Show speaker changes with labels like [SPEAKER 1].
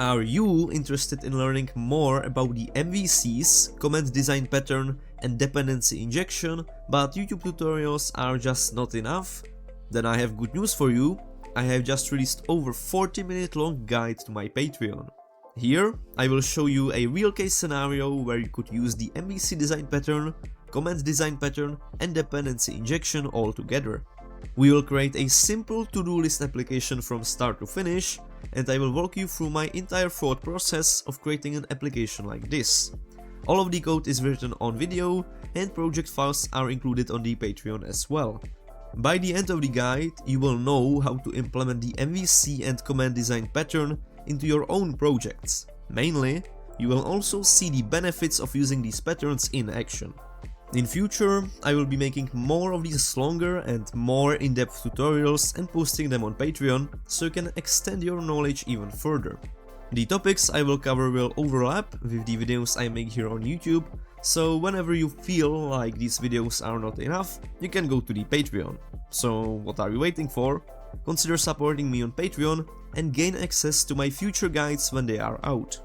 [SPEAKER 1] Are you interested in learning more about the MVCs, command design pattern and dependency injection, but YouTube tutorials are just not enough? Then I have good news for you. I have just released over 40-minute long guide to my Patreon. Here, I will show you a real case scenario where you could use the MVC design pattern, command design pattern and dependency injection all together. We will create a simple to-do list application from start to finish, and I will walk you through my entire thought process of creating an application like this. All of the code is written on video, and project files are included on the Patreon as well. By the end of the guide, you will know how to implement the MVC and command design pattern into your own projects. Mainly, you will also see the benefits of using these patterns in action. In future, I will be making more of these longer and more in-depth tutorials and posting them on Patreon, so you can extend your knowledge even further. The topics I will cover will overlap with the videos I make here on YouTube, so whenever you feel like these videos are not enough, you can go to the Patreon. So what are you waiting for? Consider supporting me on Patreon and gain access to my future guides when they are out.